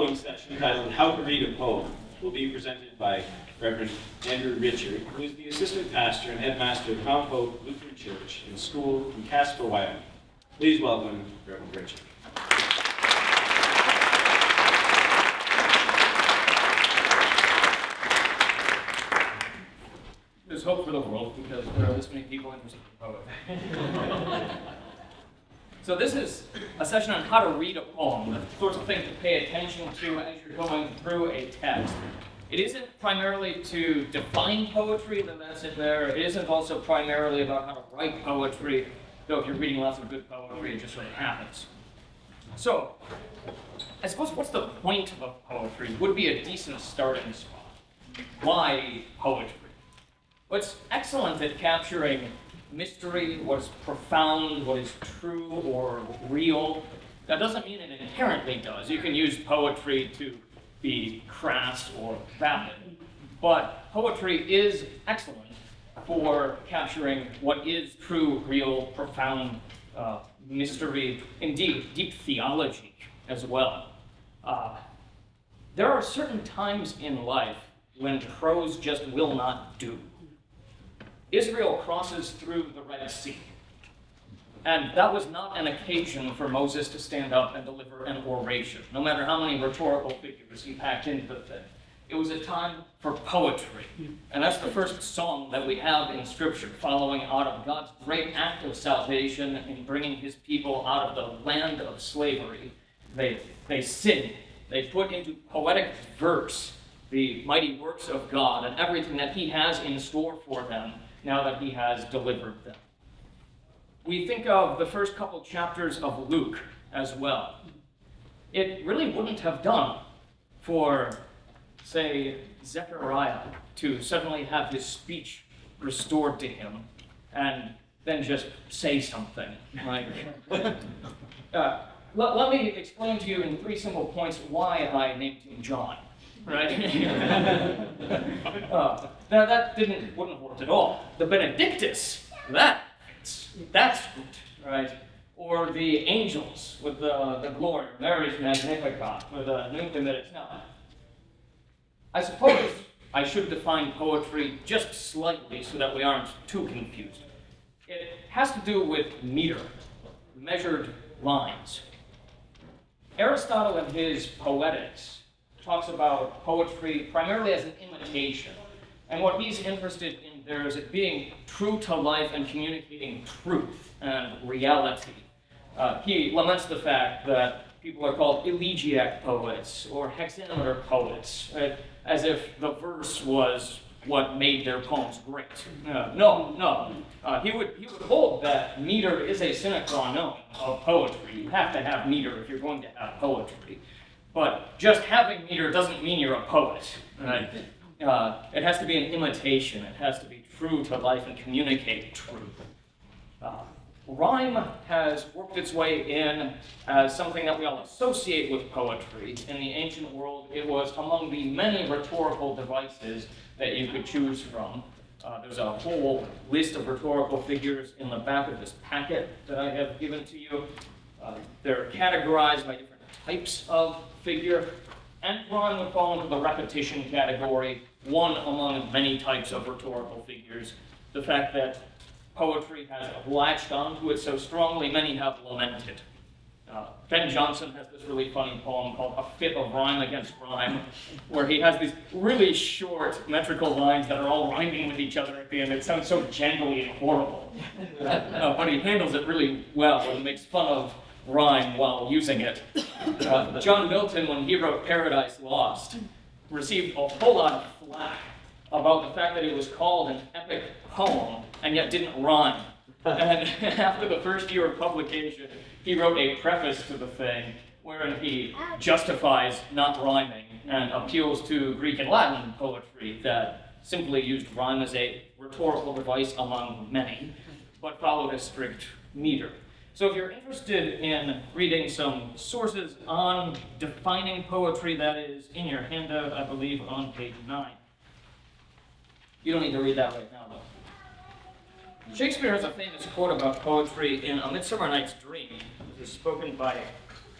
following session, titled How to Read a Poem, will be presented by Reverend Andrew Richard, who is the assistant pastor and headmaster of Mount Hope Lutheran Church in school in Casper, Wyoming. Please welcome Reverend Richard. There's hope for the world because there are this many people interested in poetry. So this is a session on how to read a poem, the sorts of things to pay attention to as you're going through a text. It isn't primarily to define poetry, though that's in there. It isn't also primarily about how to write poetry, though if you're reading lots of good poetry, it just sort of happens. So, I suppose what's the point of poetry would be a decent starting spot. Why poetry? Well, it's excellent at capturing mystery, what is profound, what is true or real. That doesn't mean it inherently does. You can use poetry to be crass or vapid. But poetry is excellent for capturing what is true, real, profound mystery, indeed, deep theology as well. There are certain times in life when prose just will not do. Israel crosses through the Red Sea, and that was not an occasion for Moses to stand up and deliver an oration, no matter how many rhetorical figures he packed into the thing. It was a time for poetry, and that's the first song that we have in Scripture, following out of God's great act of salvation in bringing his people out of the land of slavery. They sing, they put into poetic verse the mighty works of God and everything that he has in store for them now that he has delivered them. We think of the first couple chapters of Luke as well. It really wouldn't have done for, say, Zechariah to suddenly have his speech restored to him and then just say something. Like, let me explain to you in 3 simple points why I named him John. Right? That wouldn't have worked at all. The Benedictus, that's good, right? Or the angels with the glory, Mary's Magnificat, with the Nunc Dimittis. Now, I suppose I should define poetry just slightly so that we aren't too confused. It has to do with meter, measured lines. Aristotle in his Poetics talks about poetry primarily as an imitation. And what he's interested in there is it being true to life and communicating truth and reality. He laments the fact that people are called elegiac poets or hexameter poets, as if the verse was what made their poems great. No. He would hold that meter is a sine qua non of poetry. You have to have meter if you're going to have poetry. But just having meter doesn't mean you're a poet, right? It has to be an imitation. It has to be true to life and communicate truth. Rhyme has worked its way in as something that we all associate with poetry. In the ancient world, it was among the many rhetorical devices that you could choose from. There's a whole list of rhetorical figures in the back of this packet that I have given to you. They're categorized by different types of figure, and rhyme would fall into the repetition category, one among many types of rhetorical figures. The fact that poetry has latched onto it so strongly, many have lamented. Ben Jonson has this really funny poem called A Fit of Rhyme Against Rhyme, where he has these really short metrical lines that are all rhyming with each other at the end. It sounds so jangly and horrible. But he handles it really well and makes fun of rhyme while using it. John Milton, when he wrote Paradise Lost, received a whole lot of flack about the fact that it was called an epic poem and yet didn't rhyme. And after the first year of publication, he wrote a preface to the thing wherein he justifies not rhyming and appeals to Greek and Latin poetry that simply used rhyme as a rhetorical device among many, but followed a strict meter. So if you're interested in reading some sources on defining poetry, that is in your handout, I believe, on page 9. You don't need to read that right now, though. Shakespeare has a famous quote about poetry in A Midsummer Night's Dream. This is spoken by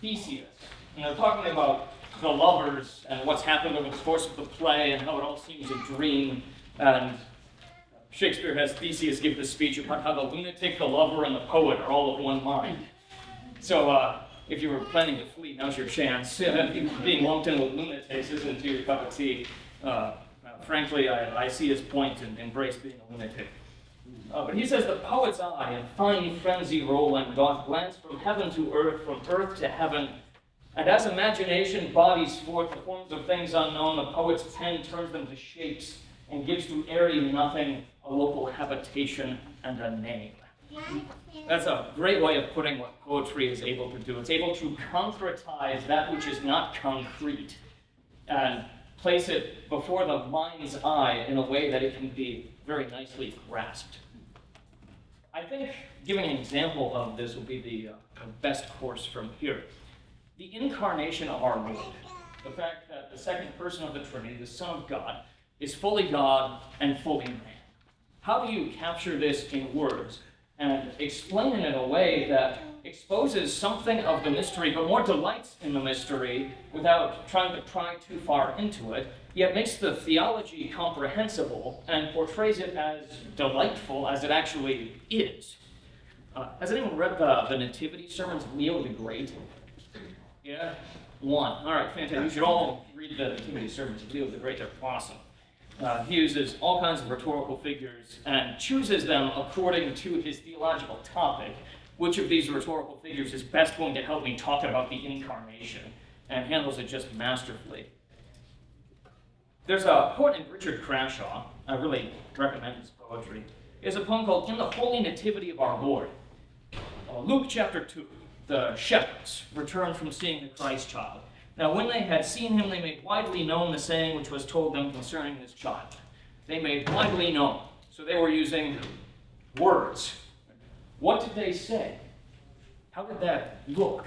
Theseus. And they're talking about the lovers and what's happened over the course of the play and how it all seems a dream. And Shakespeare has Theseus give the speech about how the lunatic, the lover, and the poet are all of one mind. So if you were planning to flee, now's your chance. Being lumped in with lunatics isn't your cup of tea. Frankly, I see his point and embrace being a lunatic. But he says, the poet's eye in fine frenzy rolling doth glance from heaven to earth, from earth to heaven. And as imagination bodies forth the forms of things unknown, the poet's pen turns them to shapes and gives to airy nothing a local habitation and a name. That's a great way of putting what poetry is able to do. It's able to concretize that which is not concrete and place it before the mind's eye in a way that it can be very nicely grasped. I think giving an example of this will be the best course from here. The incarnation of our Lord, the fact that the second person of the Trinity, the Son of God, is fully God and fully man. How do you capture this in words and explain it in a way that exposes something of the mystery, but more delights in the mystery without trying to pry too far into it, yet makes the theology comprehensible and portrays it as delightful as it actually is? Has anyone read the Nativity sermons of Leo the Great? Yeah? One. All right, fantastic. You should all read the Nativity sermons of Leo the Great. They're awesome. He uses all kinds of rhetorical figures and chooses them according to his theological topic. Which of these rhetorical figures is best going to help me talk about the incarnation, and handles it just masterfully. There's a poet named Richard Crashaw, I really recommend his poetry. There's a poem called In the Holy Nativity of Our Lord. Luke chapter 2, the shepherds returned from seeing the Christ child. Now when they had seen him, they made widely known the saying which was told them concerning this child. They made widely known. So they were using words. What did they say? How did that look?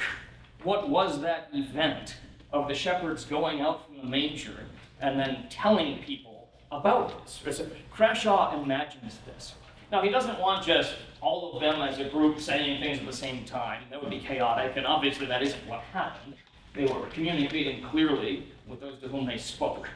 What was that event of the shepherds going out from the manger and then telling people about this? Crashaw imagines this. Now, he doesn't want just all of them as a group saying things at the same time. That would be chaotic, and obviously that isn't what happened. They were communicating clearly with those to whom they spoke.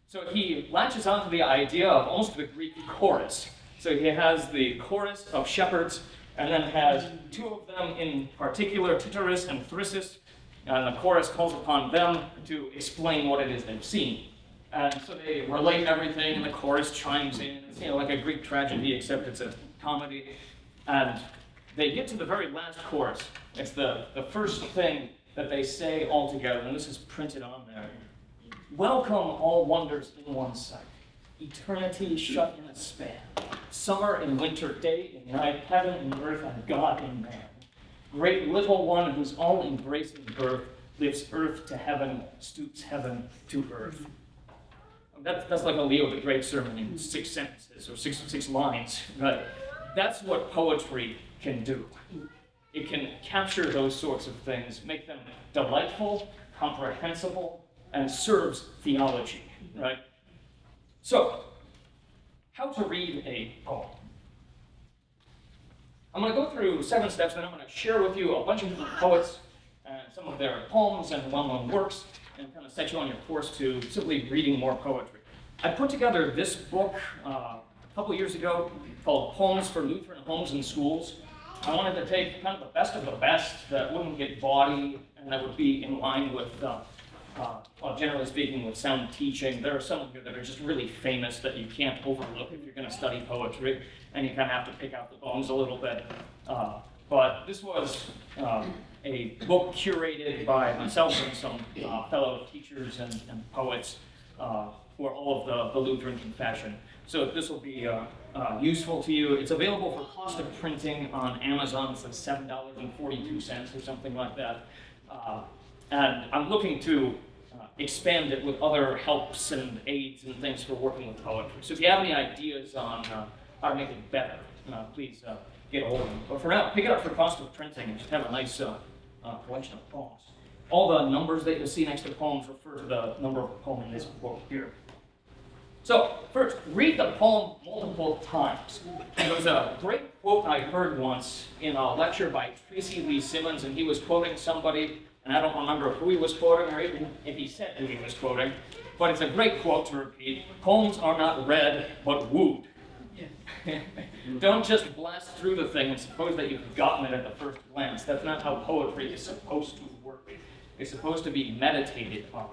So he latches onto the idea of almost the Greek chorus. So he has the chorus of shepherds, and then has two of them in particular, Tityrus and Thyrsis, and the chorus calls upon them to explain what it is they've seen. And so they relate everything, and the chorus chimes in. It's like a Greek tragedy, except it's a comedy. And they get to the very last chorus. It's the first thing that they say all together, and this is printed on there. Welcome all wonders in one sight. Eternity shut in a span. Summer and winter, day and night, heaven and earth, and God and man. Great little one whose all-embracing birth lifts earth to heaven, stoops heaven to earth. That's like a Leo the Great sermon in 6 sentences, or six lines. But that's what poetry can do. It can capture those sorts of things, make them delightful, comprehensible, and serves theology, right? So, how to read a poem. I'm going to go through 7 steps, then I'm going to share with you a bunch of different poets and some of their poems and well-known works, and kind of set you on your course to simply reading more poetry. I put together this book a couple years ago called Poems for Lutheran Homes and Schools. I wanted to take kind of the best of the best that wouldn't get bawdy and that would be in line with generally speaking, with sound teaching. There are some of you that are just really famous that you can't overlook if you're going to study poetry, and you kind of have to pick out the bones a little bit. But this was a book curated by myself and some fellow teachers and poets who are all of the Lutheran confession. So this will be useful to you. It's available for cost of printing on Amazon. It's like $7.42 or something like that. And I'm looking to expand it with other helps and aids and things for working with poetry. So if you have any ideas on how to make it better, please get a hold of them. But for now, pick it up for cost of printing and just have a nice collection of poems. All the numbers that you'll see next to poems refer to the number of a poem in this book here. So first, read the poem multiple times. There was a great quote I heard once in a lecture by Tracy Lee Simmons, and he was quoting somebody, and I don't remember who he was quoting or even if he said who he was quoting, but it's a great quote to repeat. Poems are not read, but wooed. Don't just blast through the thing and suppose that you've gotten it at the first glance. That's not how poetry is supposed to work. It's supposed to be meditated on.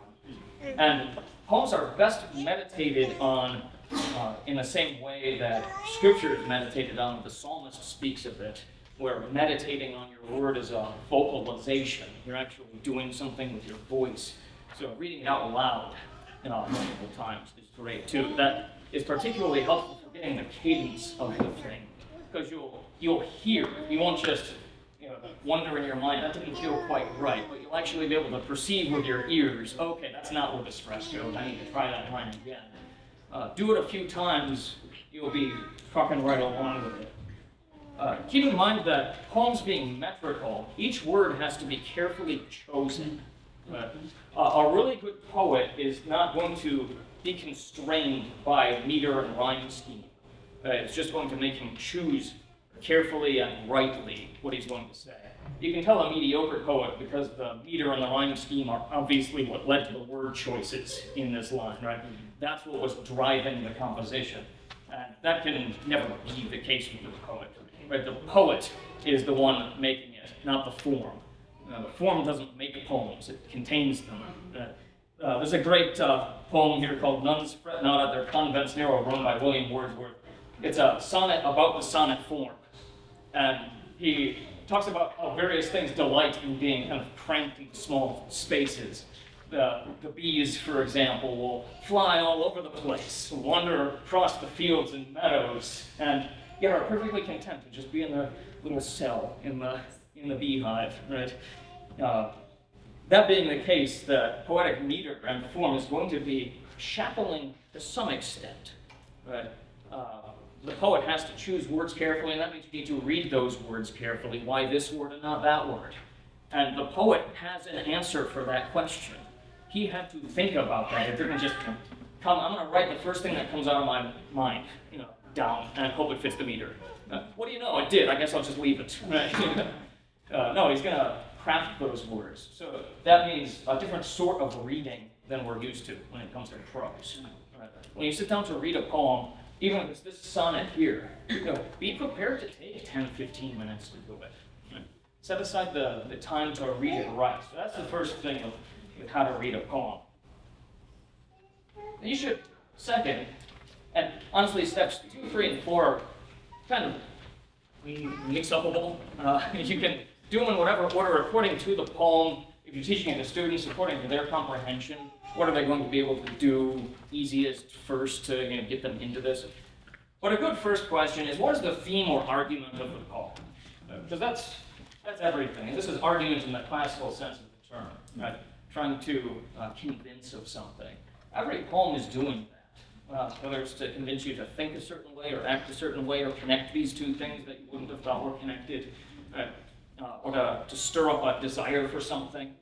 And poems are best meditated on in the same way that Scripture is meditated on. The psalmist speaks of it, where meditating on your word is a vocalization. You're actually doing something with your voice. So reading it out loud multiple times is great too. That is particularly helpful for getting the cadence of the thing, because you'll hear. You won't just wonder in your mind, that didn't feel quite right, but you'll actually be able to perceive with your ears, okay, that's not where the stress goes, I need to try that line again. Do it a few times, you'll be trucking right along with it. Keep in mind that poems being metrical, each word has to be carefully chosen. A really good poet is not going to be constrained by meter and rhyme scheme. It's just going to make him choose carefully and rightly what he's going to say. You can tell a mediocre poet because the meter and the rhyme scheme are obviously what led to the word choices in this line, right? That's what was driving the composition. And that can never be the case with the poet, right? The poet is the one making it, not the form. The form doesn't make poems, it contains them. There's a great poem here called Nuns Fret Not at Their Convent's Narrow Room by William Wordsworth. It's a sonnet about the sonnet form. And he talks about how various things delight in being kind of cramped into small spaces. The bees, for example, will fly all over the place, wander across the fields and meadows, and yet are perfectly content to just be in their little cell in the beehive, right? That being the case, the poetic meter and form is going to be chapeling to some extent, right? The poet has to choose words carefully, and that means you need to read those words carefully. Why this word and not that word? And the poet has an answer for that question. He had to think about that. It didn't just come, I'm going to write the first thing that comes out of my mind, down, and hope it fits the meter. What do you know? It did. I guess I'll just leave it. Right? No, he's going to craft those words. So that means a different sort of reading than we're used to when it comes to prose. Right? When you sit down to read a poem, even if it's this sonnet here, be prepared to take 10, 15 minutes to do it. Right? Set aside the time to read it right. So that's the first thing with how to read a poem. You should, second, and honestly steps 2, 3, and 4 are kind of mix-upable. You can do them in whatever order according to the poem. If you're teaching it to students, according to their comprehension, what are they going to be able to do easiest first to get them into this? But a good first question is, what is the theme or argument of the poem? Because that's everything. And this is argument in the classical sense of the term, right? Trying to convince of something. Every poem is doing that. Whether it's to convince you to think a certain way or act a certain way or connect these two things that you wouldn't have thought were connected, or to stir up a desire for something.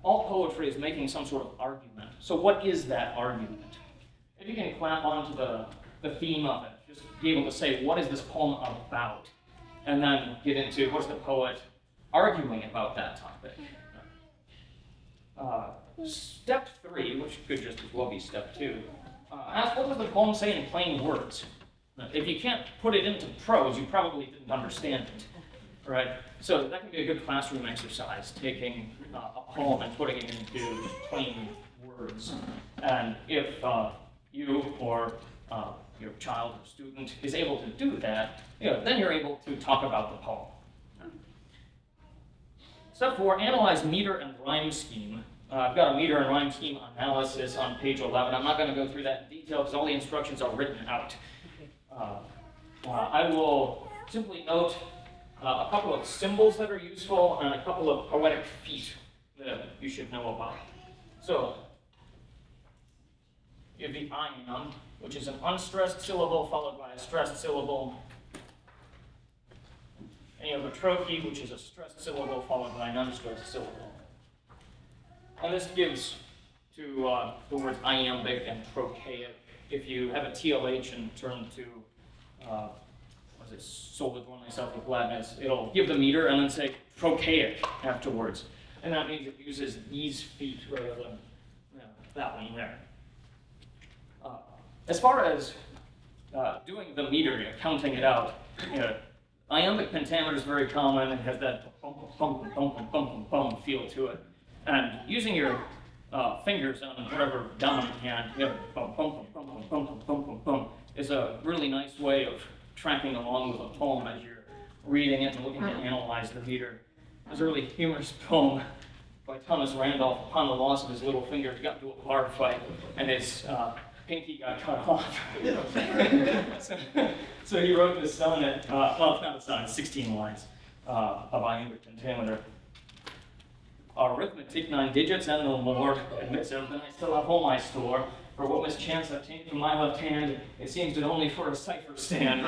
All poetry is making some sort of argument. So what is that argument? If you can clamp onto the theme of it, just be able to say, what is this poem about? And then get into, what's the poet arguing about that topic? Step 3, which could just as well be step 2, ask what does the poem say in plain words? If you can't put it into prose, you probably didn't understand it, right? So that can be a good classroom exercise, taking a poem and putting it into plain words. And if you or your child or student is able to do that, then you're able to talk about the poem. Step 4, analyze meter and rhyme scheme. I've got a meter and rhyme scheme analysis on page 11. I'm not going to go through that in detail because all the instructions are written out. I will simply note a couple of symbols that are useful and a couple of poetic feet that you should know about. So, you have the I am, which is an unstressed syllable followed by a stressed syllable. And you have a trochee, which is a stressed syllable followed by an unstressed syllable. And this gives to the words iambic and trochaic. If you have a TLH and turn to, soul withdrawn myself with gladness, it'll give the meter and then say trochaic afterwards. and that means it uses these feet rather than that one there. As far as doing the meter, counting it out, iambic pentameter is very common and has that bum, bum, bum, bum, bum, bum feel to it. And using your fingers on whatever dominant hand, bum, bum, bum, bum, bum, bum, bum, bum, bum, is a really nice way of tracking along with a poem as you're reading it and looking to analyze the meter. There's a really humorous poem by Thomas Randolph. Upon the loss of his little finger, he got into a bar fight, and his pinky got cut off. so he wrote this sonnet, well, it's not a sonnet, 16 lines of iambic pentameter. Arithmetic 9 digits and no more, admits everything I still have home I store. For what mischance obtained from my left hand, it seems that only for a cipher stand.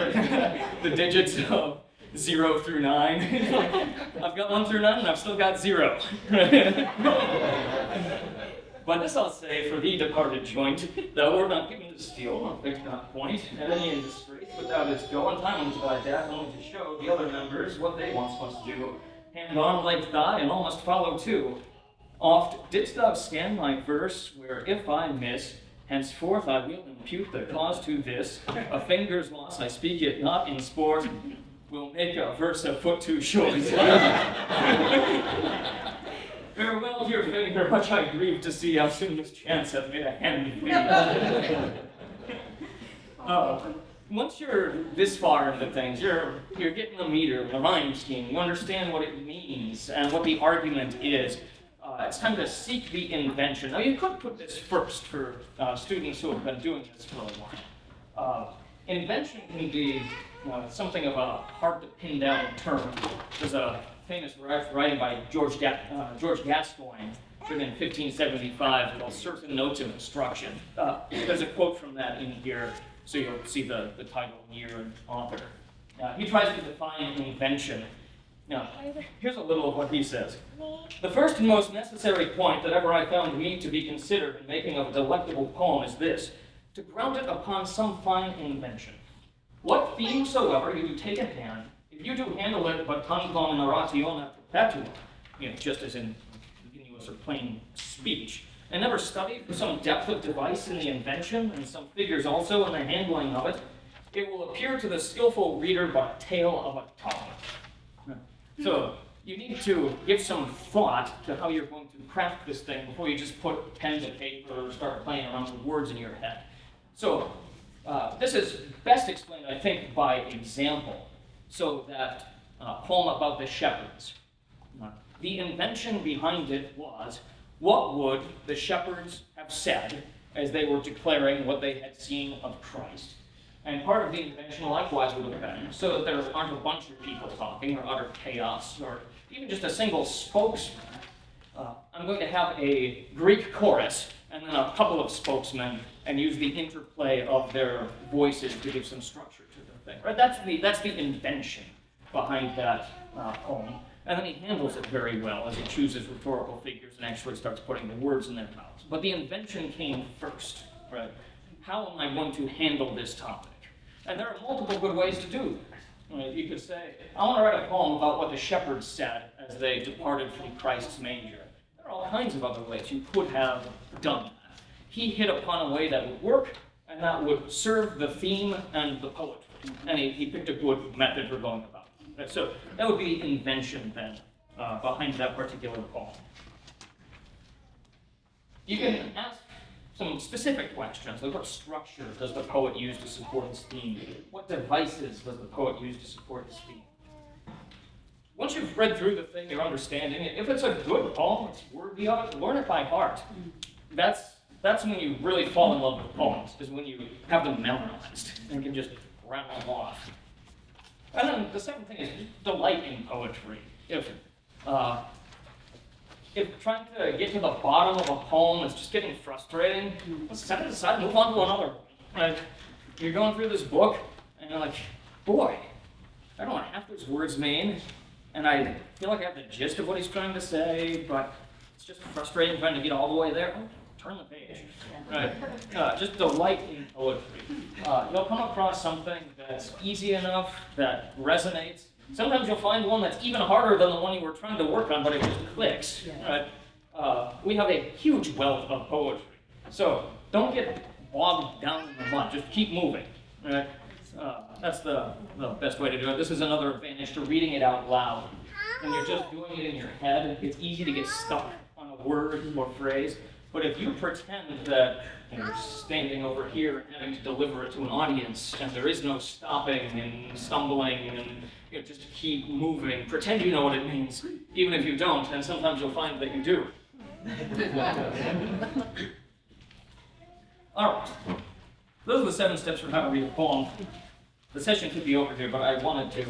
The digits of 0 through 9. I've got 1 through 9 and I've still got 0. But this I'll say for thee departed joint, thou wert not given to steal, nor fixed not point, at any in disgrace, but thou didst go on time unto thy death, only to show the other members what they once must do. Hand on like thigh, and all must follow too. Oft didst thou scan my verse, where if I miss, henceforth I will impute the cause to this. A finger's loss, I speak it not in sport, will make a verse a foot too short. Farewell, dear finger, much I grieve to see how soon this chance hath made a hand of thee. Once you're this far into things, you're getting the meter, the rhyme scheme, you understand what it means and what the argument is. It's time to seek the invention. Now, you could put this first for students who have been doing this for a while. Invention can be something of a hard-to-pin down term. There's a famous writing by George Gascoigne, written in 1575, called Certain Notes of Instruction. There's a quote from that in here, so you'll see the title, year, and author. He tries to define invention. Now, here's a little of what he says. The first and most necessary point that ever I found meet to be considered in making of a delectable poem is this: to ground it upon some fine invention. What theme soever you do take in hand, if you do handle it but tanquam narratione perpetuum, just as in continuous or plain speech, and never study for some depth of device in the invention, and some figures also in the handling of it, it will appear to the skillful reader but a tale of a tongue. So, you need to give some thought to how you're going to craft this thing before you just put pen to paper or start playing around with words in your head. So, this is best explained, I think, by example. So that poem about the shepherds. The invention behind it was, what would the shepherds have said as they were declaring what they had seen of Christ? And part of the invention likewise would have been so that there aren't a bunch of people talking or utter chaos or even just a single spokesman. I'm going to have a Greek chorus and then a couple of spokesmen and use the interplay of their voices to give some structure to the thing. Right? That's the invention behind that poem. And then he handles it very well as he chooses rhetorical figures and actually starts putting the words in their mouths. But the invention came first. Right? How am I going to handle this topic? And there are multiple good ways to do that. You could say, I want to write a poem about what the shepherds said as they departed from Christ's manger. There are all kinds of other ways you could have done that. He hit upon a way that would work, and that would serve the theme and the poetry. And he picked a good method for going about it. So that would be invention then, behind that particular poem. You can ask some specific questions, like what structure does the poet use to support his theme? What devices does the poet use to support his theme? Once you've read through the thing, you're understanding it. If it's a good poem, it's worthy of it, learn it by heart. That's when you really fall in love with poems, is when you have them memorized and can just rattle them off. And then the second thing is delight in poetry. If trying to get to the bottom of a poem is just getting frustrating, let's set it aside and move on to another one. Like, you're going through this book, and you're like, boy, I don't know what half those words mean, and I feel like I have the gist of what he's trying to say, but it's just frustrating trying to get all the way there. Oh, turn the page. Right. Just delight in poetry. You'll come across something that's easy enough, that resonates, Sometimes you'll find one that's even harder than the one you were trying to work on, but it just clicks. Right? We have a huge wealth of poetry. So don't get bogged down in the mud, just keep moving. Right? That's the best way to do it. This is another advantage to reading it out loud. When you're just doing it in your head, it's easy to get stuck on a word or phrase. But if you pretend that you're standing over here and having to deliver it to an audience, and there is no stopping and stumbling, and just keep moving, pretend you know what it means, even if you don't, and sometimes you'll find that you do. All right, those are the 7 steps for how to read a poem. The session could be over here, but I wanted to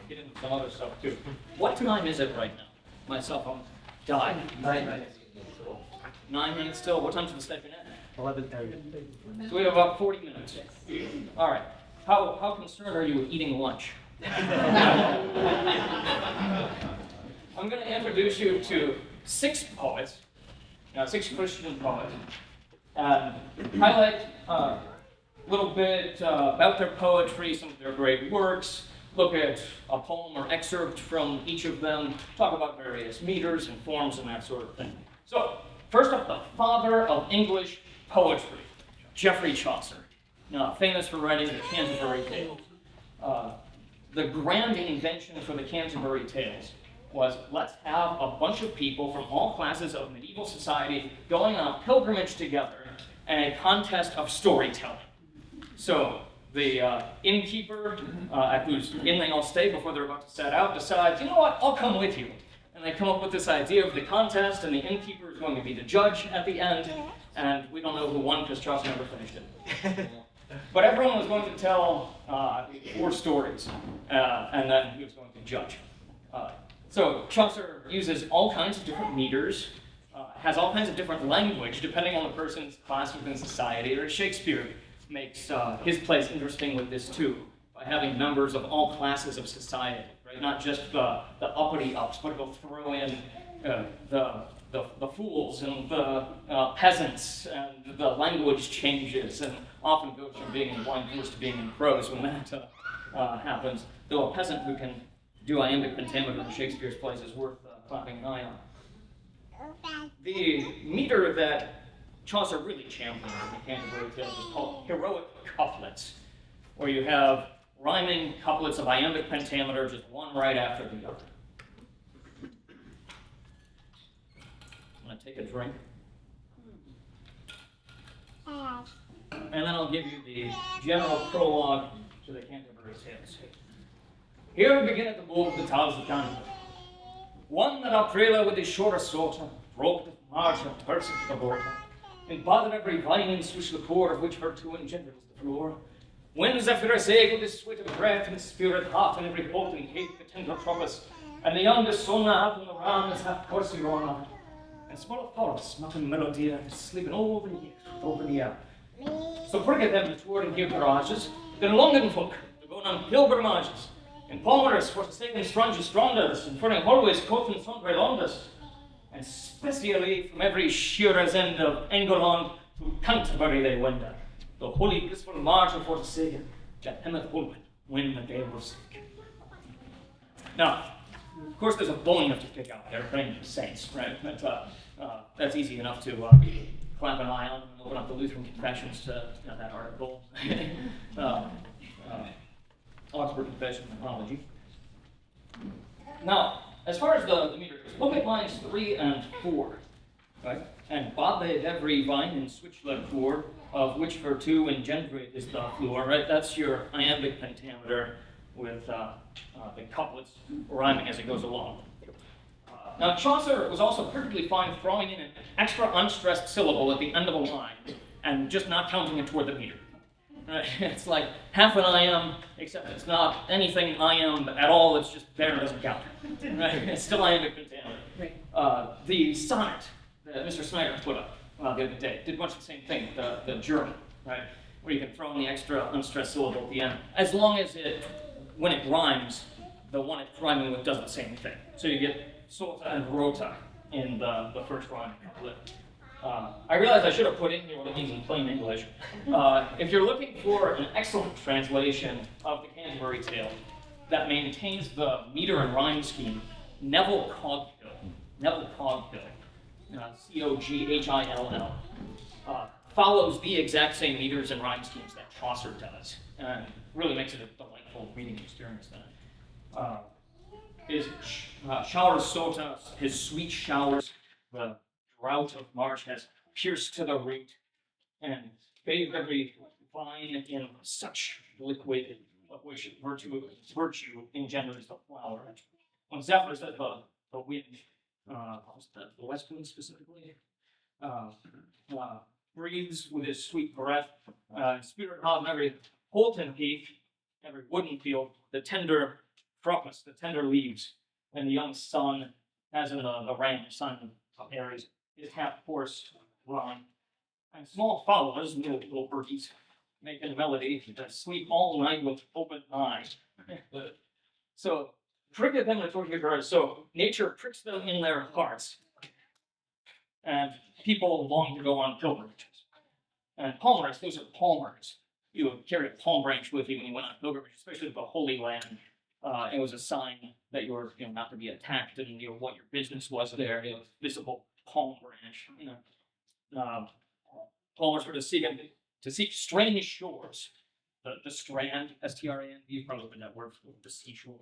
get into some other stuff too. What time is it right now? My cell phone died. 9 minutes. 9 minutes still. What time's the session end? 11:30. So we have about 40 minutes. All right. How concerned are you with eating lunch? I'm going to introduce you to 6 poets, 6 Christian poets, and highlight a little bit about their poetry, some of their great works, look at a poem or excerpt from each of them, talk about various meters and forms and that sort of thing. So, first up, the father of English poetry, Geoffrey Chaucer, famous for writing the Canterbury Tales. The grand invention for the Canterbury Tales was, let's have a bunch of people from all classes of medieval society going on a pilgrimage together and a contest of storytelling. So the innkeeper, at whose inn they all stay before they're about to set out, decides, you know what, I'll come with you. And they come up with this idea of the contest, and the innkeeper is going to be the judge at the end, and we don't know who won because Chaucer never finished it. But everyone was going to tell 4 stories, and then he was going to judge. So Chaucer uses all kinds of different meters, has all kinds of different language depending on the person's class within society, or Shakespeare makes his place interesting with this too, by having members of all classes of society, right? Not just the uppity ups, but he'll throw in the fools and the peasants, and the language changes, and often goes from being in blind verse to being in prose when that happens. Though a peasant who can do iambic pentameter in Shakespeare's plays is worth clapping an eye on. The meter that Chaucer really championed in the Canterbury Tales is called heroic couplets, where you have rhyming couplets of iambic pentameter, just one right after the other. I'm going to take a drink. And then I'll give you the general prologue to the Canterbury Tales. Here we begin at the bowl of the Tales of John Donne. One that Aprila with his shorter sorter broke the march of terse to the border, and bothered every vine in switch the core of which her two engenders the floor. When Zephyrus egg with his sweet of breath and spirit heart and every bolt and cake the tender tropus, and the youngest son out in the round is half Corsiona, and small forest, nothing melodia, sleeping over the year, over the air. So forget them toward and give garages, then London folk to go on pilgrimages, and palmerers for to say them strange stronders, and for them always coat and sundry Londres, and specially from every shearer's end of England to Canterbury they wender, the holy blissful march for to say that hemeth Holman when the day was sick. Now, of course, there's a bone you have to pick out there, praying for saints, right? That's easy enough to clap an eye on and open up the Lutheran Confessions to that article. Oxford Confession of Apology. Now, as far as the meter goes, look at lines 3 and 4, right? And bade every vine in switch leg 4, of which her two engendrate is the floor, right? That's your iambic pentameter with the couplets rhyming as it goes along. Now, Chaucer was also perfectly fine throwing in an extra unstressed syllable at the end of a line and just not counting it toward the meter. Right? It's like half an iamb, except it's not anything iamb at all, it's just there, it doesn't count. Right? It's still iambic pentameter. Right. The sonnet that Mr. Snyder put up the other day did much the same thing, the German, right? Where you can throw in the extra unstressed syllable at the end, as long as when it rhymes, the one it's rhyming with does the same thing. So you get sorta and rota in the first rhyme couplet. I realize I should have put in here what it means in plain English. If you're looking for an excellent translation of the Canterbury Tales, that maintains the meter and rhyme scheme, Neville Coghill, Coghill, follows the exact same meters and rhyme schemes that Chaucer does, and really makes it a delightful reading experience then. His showers sota, his sweet showers, the drought of March has pierced to the root, and bathed every vine in such liquid of which virtue engenders the flower. When Zephyr said the wind, the west wind specifically, breathes with his sweet breath, spirit of every holten heath, every wooden field, the tender crocus, the tender leaves, and the young sun, as in the ram, son of Aries, his half hoarse rhyme. And small followers, little birdies, making melody that sleep all night with open eyes. So, pricketh them with tortured. So, nature pricks them in their hearts. And people long to go on pilgrimages. And palmerists, those are palmers. You would carry a palm branch with you when you went on pilgrimage, especially to the Holy Land. It was a sign that you were, not to be attacked, and what your business was there. It was visible palm branch. Palmers were to seek strange shores. The strand, strand, you've probably heard that word for the seashore.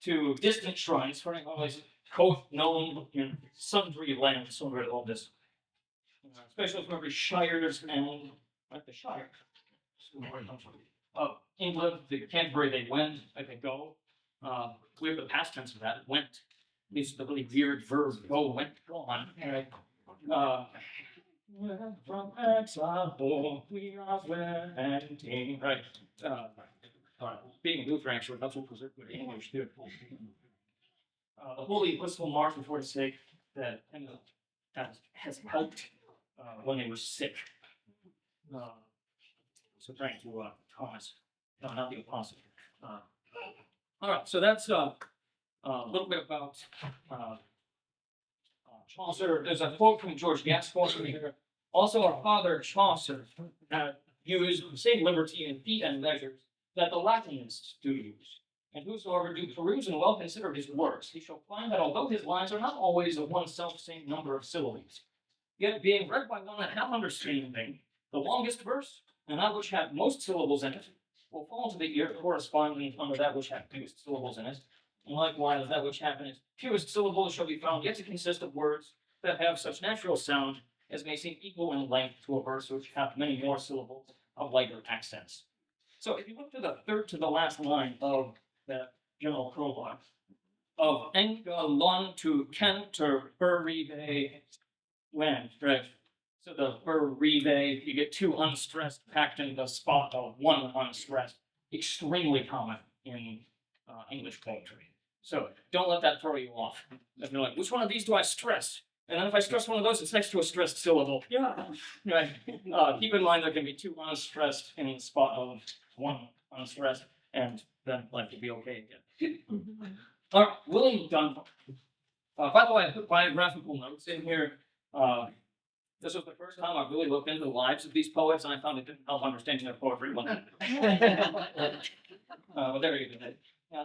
To distant shrines, for always coast known in sundry lands, somewhere all this. Especially from every shires and like the shire. Of England, the Canterbury they went, they go. We have the past tense of that, went. At least the really weird verb, go, went, gone. From exile home we are wending. Right. Being Lutheran, actually, that's what preserved good English too. The holy blissful march before his sake that has helped when they were sick. So thank you, Thomas. No, not the apostle. All right, so that's a little bit about Chaucer. There's a quote from George Gascoigne here. Also, our father Chaucer used the same liberty in feet and measures that the Latinists do use. And whosoever do peruse and well consider his works, he shall find that although his lines are not always of one self-same number of syllables, yet being read by one that hath understanding, the longest verse, and that which hath most syllables in it, will fall to the ear corresponding unto that which hath fewest syllables in it. And likewise, that which hath in its fewest syllables shall be found yet to consist of words that have such natural sound as may seem equal in length to a verse which hath many more syllables of lighter accents. So if you look to the third to the last line of the general prologue, of enga lon to Canterbury when, right? So the Berive, you get two unstressed packed in the spot of one unstressed, extremely common in English poetry. So don't let that throw you off. If you're like, which one of these do I stress? And then if I stress one of those, it's next to a stressed syllable. Yeah. Right. Keep in mind there can be two unstressed in the spot of one unstressed, and then life will be okay again. All right, William Dunbar. By the way, I put biographical notes in here. This was the first time I really looked into the lives of these poets, and I found it didn't help understanding their poetry. But there you go. Yeah.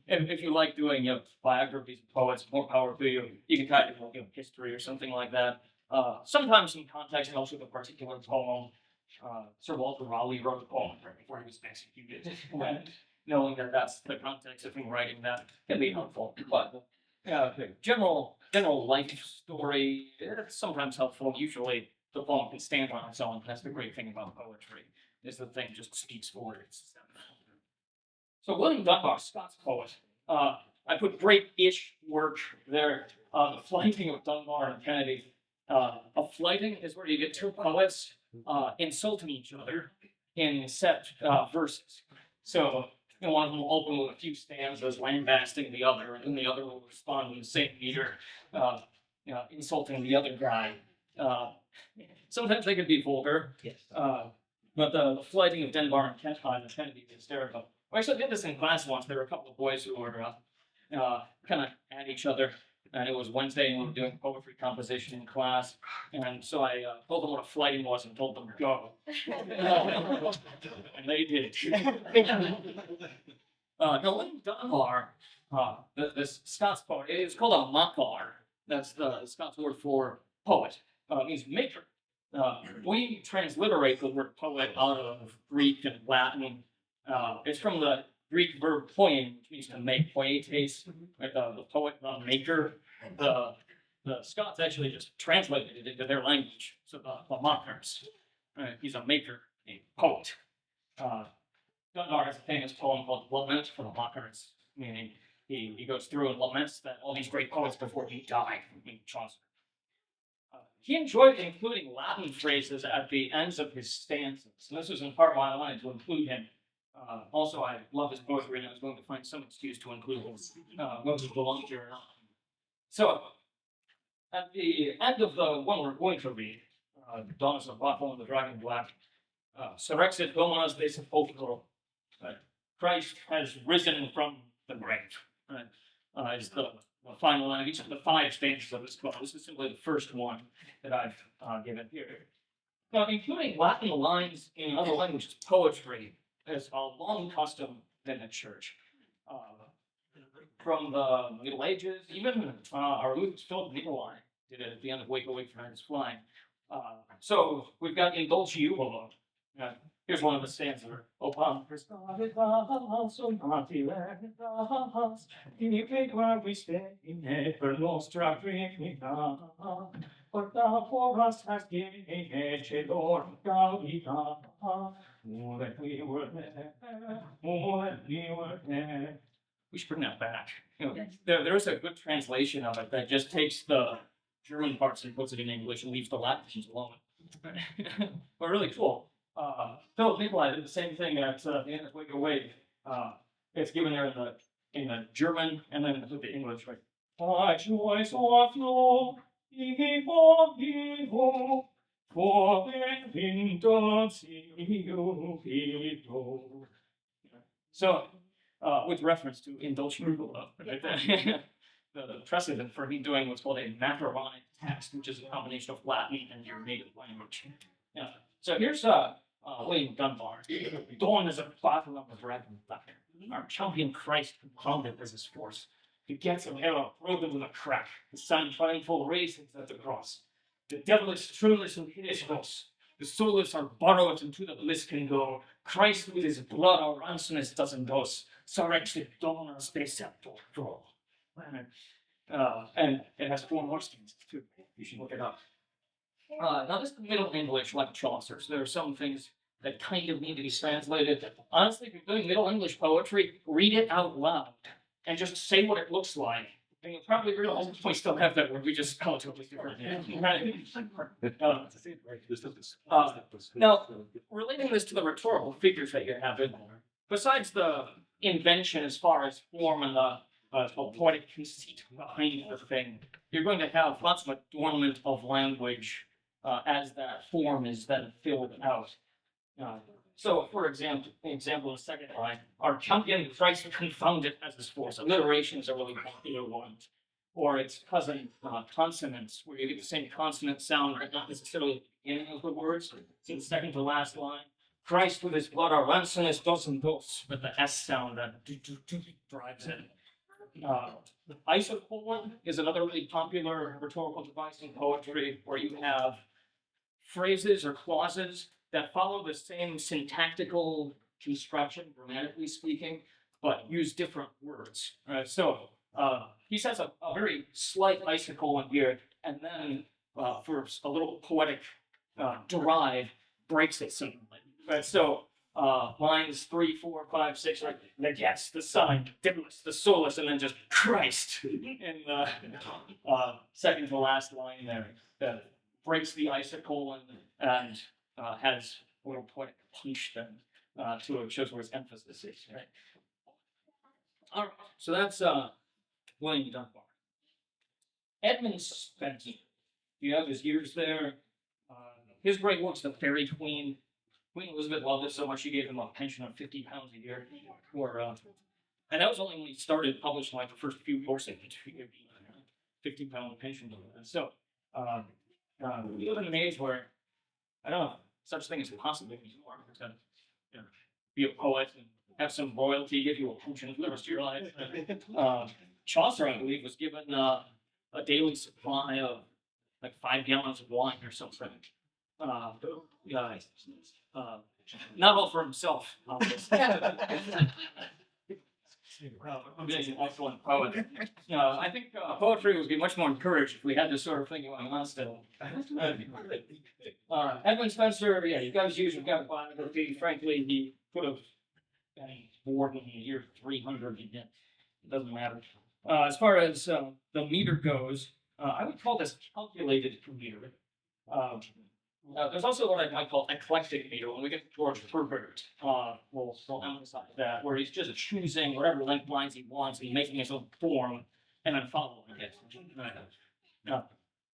If you like doing biographies of poets, more power to you. You can try to do history or something like that. Sometimes in context helps with a particular poem. Sir Walter Raleigh wrote a poem before he was executed. Knowing that that's the context of him writing that can be helpful. But general life story, it's sometimes helpful. Usually the poem can stand on its own. That's the great thing about poetry, is the thing just speaks for itself. So William Dunbar, Scots poet. I put great-ish work there. The Flighting of Dunbar and Kennedy. A flighting is where you get two poets insulting each other in set verses. So one of them will open with a few stanzas lambasting the other, and then the other will respond in the same meter, insulting the other guy. Sometimes they can be vulgar. Yes. But the Flighting of Dunbar and Kennedy is hysterical. I actually did this in class once. There were a couple of boys who were kind of at each other. and it was Wednesday, and we were doing poetry composition in class, and so I told them what a flighting was and told them to go. And they did. William Dunbar, this Scots poet, it's called a makar. That's the Scots word for poet. It means maker. We transliterate the word poet out of Greek and Latin. It's from the Greek verb poien, which means to make, poietes, the poet, the maker. The Scots actually just translated it into their language. So the makars, he's a maker, a poet. Dunbar has a famous poem called Lament for the Makars, meaning he goes through and laments that all these great poets before he died, meaning Chaucer. He enjoyed including Latin phrases at the ends of his stanzas, and this was in part why I wanted to include him. Also, I love his poetry, and I was going to find some excuse to include him, whether it belongs here or not. So, at the end of the one we're going to read, Dawn is the Buffalo and the Dragon Black, Surrexit Dominus de Sepulchro, Christ has risen from the grave, is the final line of each of the 5 stanzas of this poem. This is simply the first one that I've given here. Now, including Latin lines in other languages, poetry is a long custom in the church. From the Middle Ages, even our Luther's Philip Nicolai did it at the end of Wake Awake for Night is Flying. So we've got Indulge You. Here's one of the stanzas. O Pampers we stay, per nostra Trinita, for thou for us hast given Cedor Gaudita, more than we were there, more than we were there. We should bring that back. There is a good translation of it that just takes the German parts and puts it in English and leaves the Latin alone. But really cool. Philip Nicolai did the same thing at the end of Wake Awake. It's given there in the German and then with the English, right? I choice of you, for the winter see you. So, with reference to Indulge You, the precedent for me doing what's called a macaronic text, which is a combination of Latin and your native language. So here's William Dunbar. Dawn is a battle of the dragon black. Our champion Christ confounded as his force. He gets an error, broken with a crack. The sun triumphal raisins at the cross. The devil is trueless and hideous. The soulless are borrowed into the bliss can go. Christ with his blood our ransomness doesn't dose. Surrexit dominus de sepulchro. And it has 4 more stanzas too. You should look it up. Now this is Middle English like Chaucer, so there are some things that kind of need to be translated. Honestly, if you're doing Middle English poetry, read it out loud and just say what it looks like. And you'll probably realize we still have that where we just spell it totally different. Now, relating this to the rhetorical figures that you have in there, besides the invention as far as form and the poetic conceit behind the thing, you're going to have lots of adornment of language as that form is then filled out. So, for example, in the second line, our champion Christ confounded as his force. Alliteration is a really popular one. Or its cousin, consonants, where you get the same consonant sound, but not necessarily at the beginning of the words. So the second to last line, Christ with his blood, our ransom is dos and dos, with the S sound that drives it. Isocolon is another really popular rhetorical device in poetry, where you have phrases or clauses that follow the same syntactical construction, grammatically speaking, but use different words. So he says a very slight isocolon here, and then for a little poetic derive, breaks it suddenly. So lines 3, 4, 5, 6, right? The yes, the sign, the dimness, the soulless, and then just Christ in the second to last line there. That breaks the isocolon and has a little poetic punch then to it, shows where his emphasis is, right? All right, so that's William Dunbar. Edmund Spenser, you have his years there. His great works, The Fairy Queen. Queen Elizabeth loved it so much she gave him a pension of £50 a year. And that was only when he started publishing like the first few books of it. 50-pound pension. So we live in an age where I don't know such thing as possible anymore. To, you know, be a poet and have some royalty give you a pension for the rest of your life. Chaucer, I believe, was given a daily supply of like 5 gallons of wine or something. Not all for himself, obviously. Being an excellent poet. I think poetry would be much more encouraged if we had this sort of thing going on still. Edmund Spenser, yeah, you guys usually got a biography. Frankly, he could have been born in the year 300. It doesn't matter. As far as the meter goes, I would call this calculated meter. There's also what I might call eclectic meter. When we get to George Herbert, we'll emphasize that, where he's just choosing whatever length lines he wants and making his own form and then following it.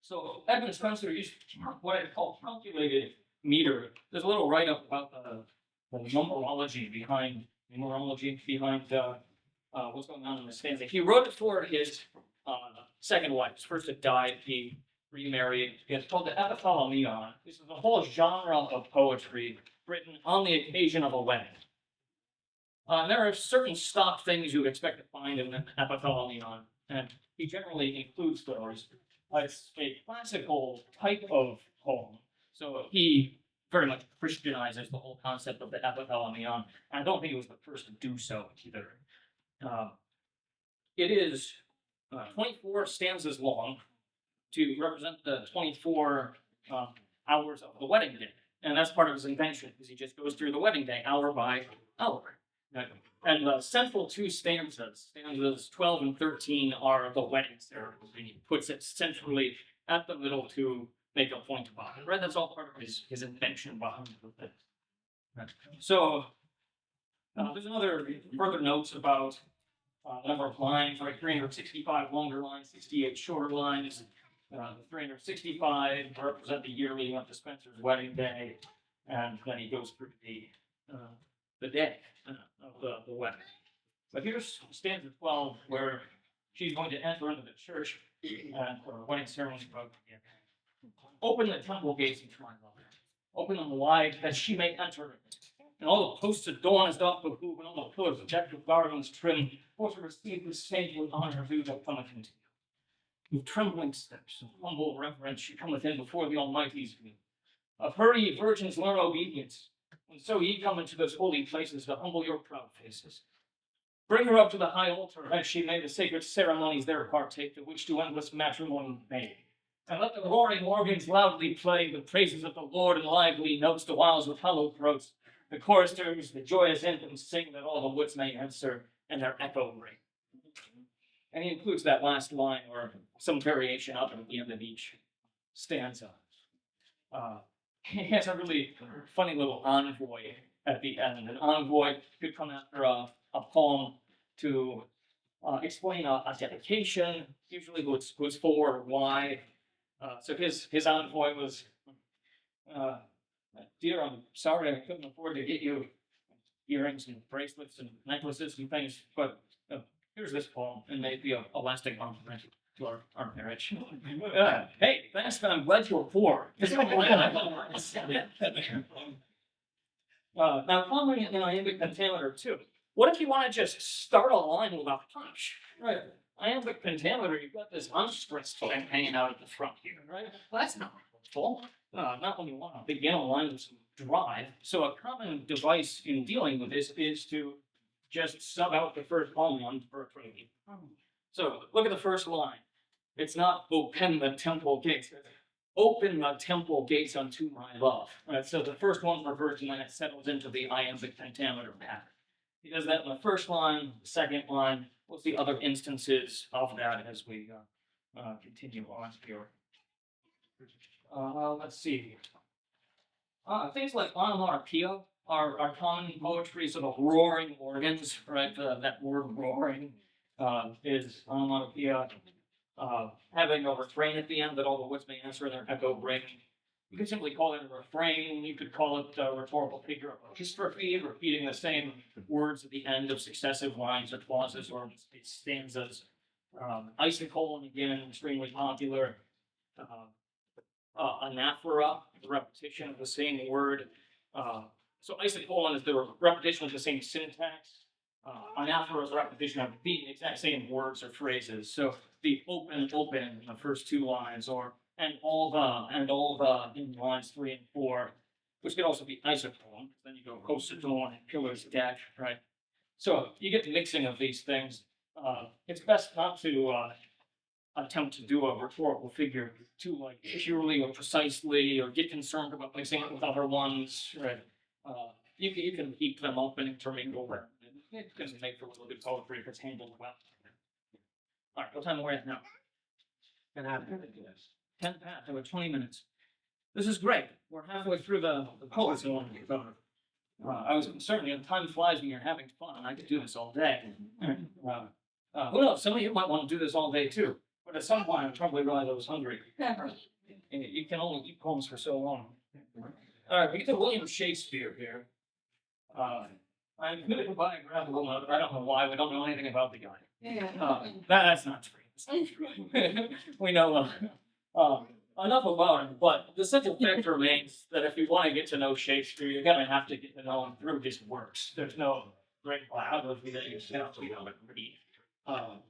So Edmund Spenser used what I call calculated meter. There's a little write-up about the numerology behind what's going on in the stanza. He wrote it for his second wife. His first had died. He remarried. It's called the epithalamion. This is a whole genre of poetry written on the occasion of a wedding. There are certain stock things you would expect to find in an epithalamion, and he generally includes those. It's a classical type of poem, so he very much Christianizes the whole concept of the epithalamion, and I don't think he was the first to do so either. It is 24 stanzas long, to represent the 24 hours of the wedding day. And that's part of his invention, because he just goes through the wedding day hour by hour. And the central 2 stanzas 12 and 13, are the wedding ceremony. He puts it centrally at the middle to make a point about it. Right? That's all part of his invention behind it. So there's another further notes about the number of lines, right? 365 longer lines, 68 shorter lines. The 365 represent the year leading up to Spenser's wedding day, and then he goes through the day of the wedding. But here's stanza 12, where she's going to enter into the church and for a wedding ceremony. Open the temple gates and try love. Open them wide that she may enter. And all the posts adorned as doth behoove, and all the pillars decked with garlands trim, for to receive the saintly honor due that cometh into you. With trembling steps and humble reverence, she cometh in before the Almighty's view. Of her ye virgins learn obedience, and so ye come into those holy places to humble your proud faces. Bring her up to the high altar, as she may the sacred ceremonies there partake, to which to endless matrimony made. And let the roaring organs loudly play the praises of the Lord in lively notes, the whiles with hollow throats. The choristers, the joyous anthems sing, that all the woods may answer, and their echo ring. And he includes that last line, or some variation of it at the end of each stanza. He has a really funny little envoy at the end. An envoy could come after a poem to explain a dedication, usually who's for or why. So his envoy was, dear, I'm sorry I couldn't afford to get you earrings and bracelets and necklaces and things, but here's this poem, and maybe a lasting compliment to our marriage. Hey, thanks, man. I'm glad you were poor. Now, following it in iambic pentameter too. What if you want to just start a line with a punch? Right. Iambic pentameter, you've got this unstressed thing hanging out at the front here, right? Well, that's not helpful. Not when you want to begin a line with some drive. So a common device in dealing with this is to just sub out the first line for a trinity. So look at the first line. It's not open the temple gates. Open the temple gates unto my love. Right? So the first one's reversed, and then it settles into the iambic pentameter pattern. He does that in the first line, the second line. We'll see other instances of that as we continue on here. Let's see. Things like onomatopoeia are common in poetry, sort of roaring organs, right? That word roaring is onomatopoeia. Having a refrain at the end that all the woods may answer in their echo ring. You could simply call it a refrain. You could call it a rhetorical figure of epistrophe, repeating the same words at the end of successive lines or clauses or stanzas. Icicle, again, extremely popular. Anaphora, the repetition of the same word. So isocolon is the repetition of the same syntax. Anaphora is a repetition of the exact same words or phrases. So the open, open in the first two lines, or and all the in lines 3 and 4, which could also be isocolon. Then you go cosodon and pillars deck, right? So you get mixing of these things. It's best not to attempt to do a rhetorical figure too like purely or precisely, or get concerned about mixing it with other ones, right? You can keep them open, intermingle them. It can make for a little good poetry if it's handled well. All right, what time are we at now? 10 past. Over 20 minutes. This is great. We're halfway through the poets I want to cover. I was concerned, time flies when you're having fun. I could do this all day. Who knows? Some of you might want to do this all day too. But at some point, I probably realized I was hungry. You can only eat poems for so long. All right, we get to William Shakespeare here. I'm committed to biographical note. I don't know why. We don't know anything about the guy. That's not true. We know enough about him, but the simple fact remains that if you want to get to know Shakespeare, you're going to have to get to know him through his works. There's no great biography that you can read.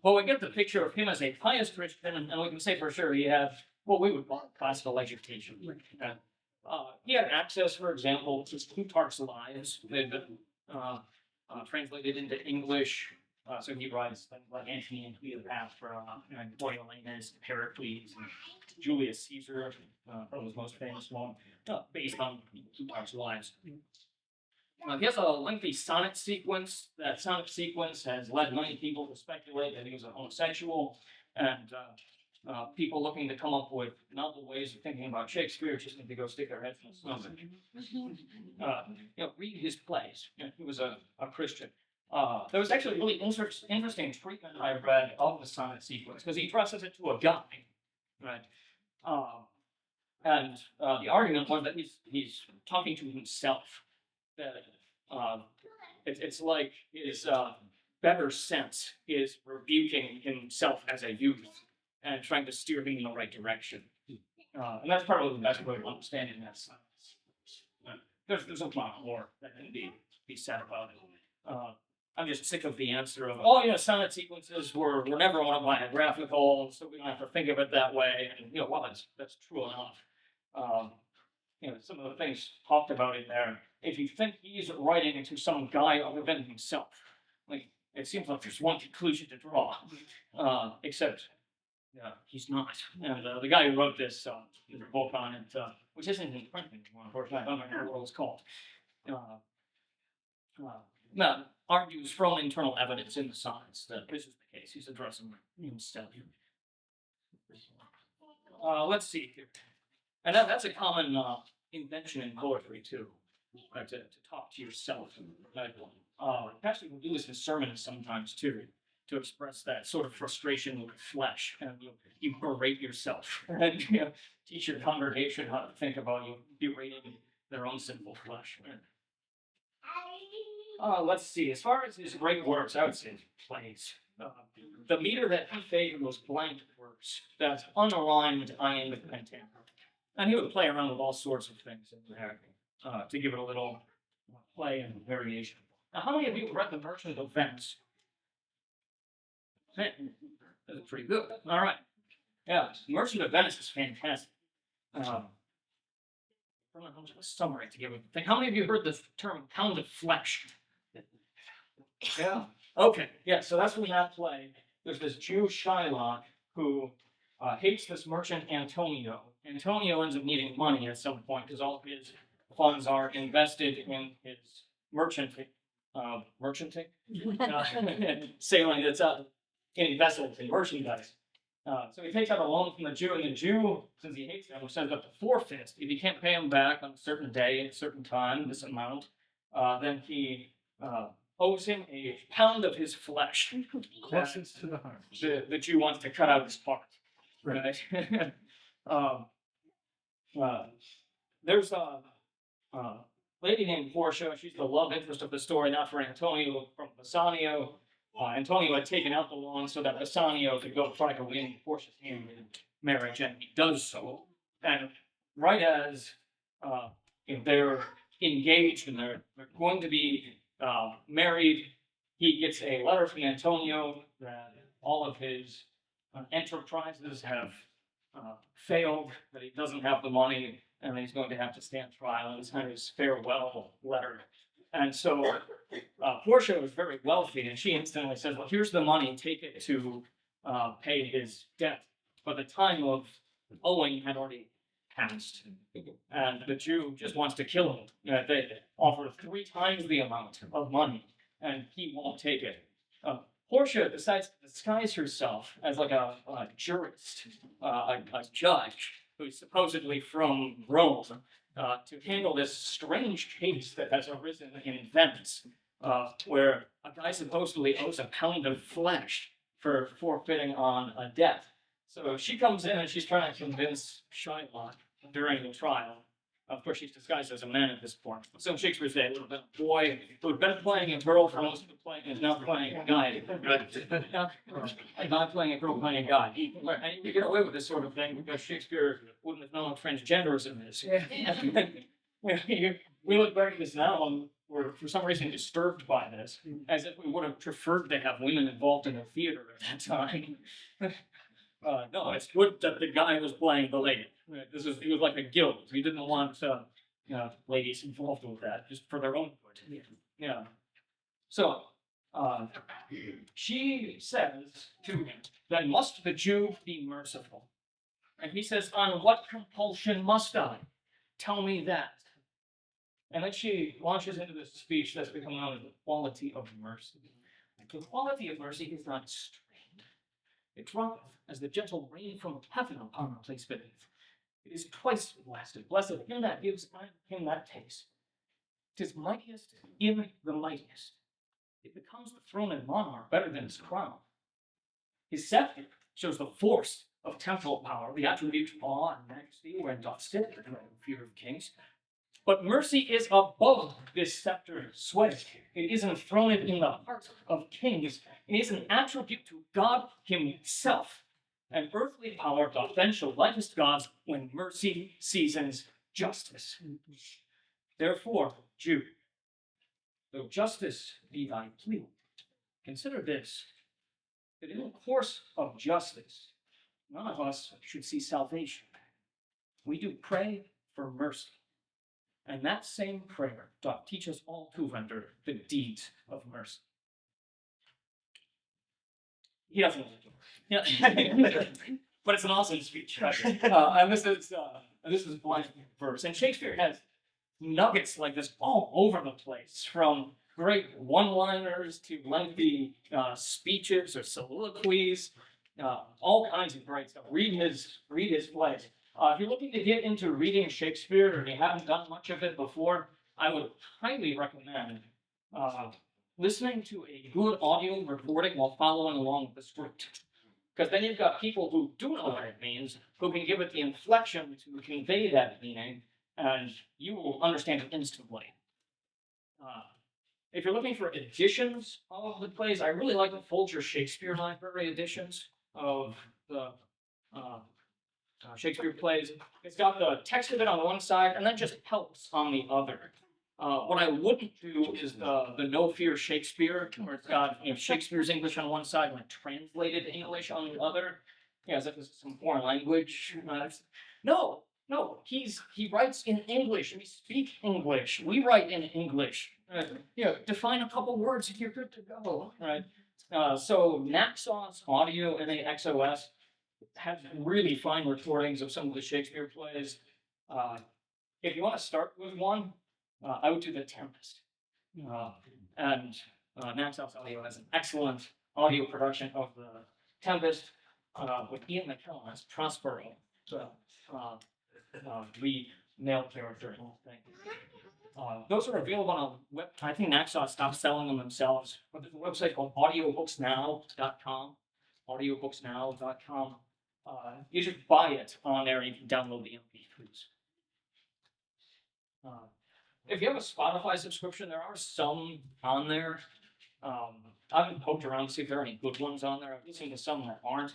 Well, we get the picture of him as a pious Christian, and we can say for sure he had what we would call classical education. He had access, for example, to Plutarch's Lives. They've been translated into English. So he writes things like Antony and Cleopatra, and Coriolanus, Pericles, and Julius Caesar, probably his most famous one, based on Plutarch's Lives. He has a lengthy sonnet sequence. That sonnet sequence has led many people to speculate that he was a homosexual, and people looking to come up with novel ways of thinking about Shakespeare just need to go stick their heads in the snow. Read his plays. He was a Christian. There was actually a really interesting treatment I read of the sonnet sequence because he addresses it to a guy, right? And the argument was that he's talking to himself. That it's like his better sense is rebuking himself as a youth and trying to steer him in the right direction. And that's probably the best way of understanding that science. There's a lot more that can be said about it. I'm just sick of the answer of, sonnet sequences were never autobiographical, so we don't have to think of it that way. And, that's true enough. Some of the things talked about in there, if you think he's writing to some guy other than himself, like, it seems like there's one conclusion to draw, except he's not. And the guy who wrote this, there's a book on it, which isn't in print anymore, unfortunately. I don't know what it's called. Argues from internal evidence in the sonnets that this is the case. He's addressing himself. Let's see here. And that's a common invention in poetry, too, right? To talk to yourself. Pastors will do this in sermons sometimes, too, to express that sort of frustration with the flesh. And you berate yourself and teach your congregation how to think about you berating their own sinful flesh. Let's see. As far as his great works, I would say plays. The meter that he favored was blank verse. That's unaligned iambic pentameter. And he would play around with all sorts of things in there to give it a little play and variation. Now, how many of you read The Merchant of Venice? That's pretty good. All right. Yeah, Merchant of Venice is fantastic. I don't know how much of a summary to give it. How many of you heard the term pound of flesh? Yeah. Okay. Yeah. So that's from that play. There's this Jew Shylock who hates this merchant Antonio. Antonio ends up needing money at some point because all of his funds are invested in his merchanting, sailing that's in vessels and merchandise. So he takes out a loan from the Jew, and the Jew, since he hates him, sends up to forfeit. If he can't pay him back on a certain day, at a certain time, this amount, then he owes him a pound of his flesh. Closest to the heart. The Jew wants to cut out his heart. Right? There's a lady named Portia. She's the love interest of the story, not for Antonio, from Bassanio. Antonio had taken out the lawn so that Bassanio could go try to win Portia's hand in marriage, and he does so. And right as they're engaged and they're going to be married, he gets a letter from Antonio that all of his enterprises have failed, that he doesn't have the money, and he's going to have to stand trial. And it's kind of his farewell letter. And so Portia was very wealthy, and she instantly says, well, here's the money, take it to pay his debt. But the time of owing had already passed, and the Jew just wants to kill him. They offer 3 times the amount of money, and he won't take it. Portia decides to disguise herself as like a jurist, a judge who's supposedly from Rome, to handle this strange case that has arisen in Venice, where a guy supposedly owes a pound of flesh for forfeiting on a debt. So she comes in and she's trying to convince Shylock during the trial. Of course, she's disguised as a man at this point. So in Shakespeare's day, a little bit of boy who had been playing a girl for most of the play is now playing a guy. Not playing a girl, playing a guy. And you get away with this sort of thing because Shakespeare wouldn't have known transgenderism is. We look back at this now and we're for some reason disturbed by this, as if we would have preferred to have women involved in the theater at that time. No, it's good that the guy was playing the lady. He was like a guild. He didn't want ladies involved with that, just for their own good. Yeah. So she says to him, then must the Jew be merciful? And he says, on what compulsion must I? Tell me that. And then she launches into this speech that's become known as the quality of mercy. The quality of mercy is not strained. It droppeth as the gentle rain from heaven upon the place beneath. It is twice blasted. Blessed him that gives and him that takes. 'Tis mightiest in the mightiest. It becomes the throne and monarch better than his crown. His scepter shows the force of temporal power, the attribute of awe and majesty, wherein doth sit the fear of kings. But mercy is above this scepter sway. It is enthroned in the heart of kings. It is an attribute to God himself. And earthly power doth then show lightest gods when mercy seasons justice. Therefore, Jew, though justice be thy plea, consider this, that in the course of justice, none of us should see salvation. We do pray for mercy. And that same prayer doth teach us all to render the deeds of mercy. He doesn't like it. Yeah. But it's an awesome speech. And this is blank verse. And Shakespeare has nuggets like this all over the place, from great one-liners to lengthy speeches or soliloquies, all kinds of great stuff. Read his plays. If you're looking to get into reading Shakespeare and you haven't done much of it before, I would highly recommend listening to a good audio recording while following along with the script. Because then you've got people who do know what it means, who can give it the inflection to convey that meaning, and you will understand it instantly. If you're looking for editions of the plays, I really like the Folger Shakespeare Library editions of the Shakespeare plays. It's got the text of it on one side, and then just helps on the other. What I wouldn't do is the No Fear Shakespeare, where it's got Shakespeare's English on one side and translated English on the other, as if it's some foreign language. No, he writes in English. We speak English. We write in English. Define a couple words and you're good to go. Right? So Naxos Audio, NAXOS, has really fine recordings of some of the Shakespeare plays. If you want to start with one, I would do The Tempest. And Naxos Audio has an excellent audio production of The Tempest with Ian McKellen as Prospero, the male character in the whole thing. Those are available on a web. I think Naxos stopped selling them themselves, but there's a website called audiobooksnow.com. Audiobooksnow.com. You should buy it on there and you can download the MP3s. If you have a Spotify subscription, there are some on there. I haven't poked around to see if there are any good ones on there. I've listened to some that aren't.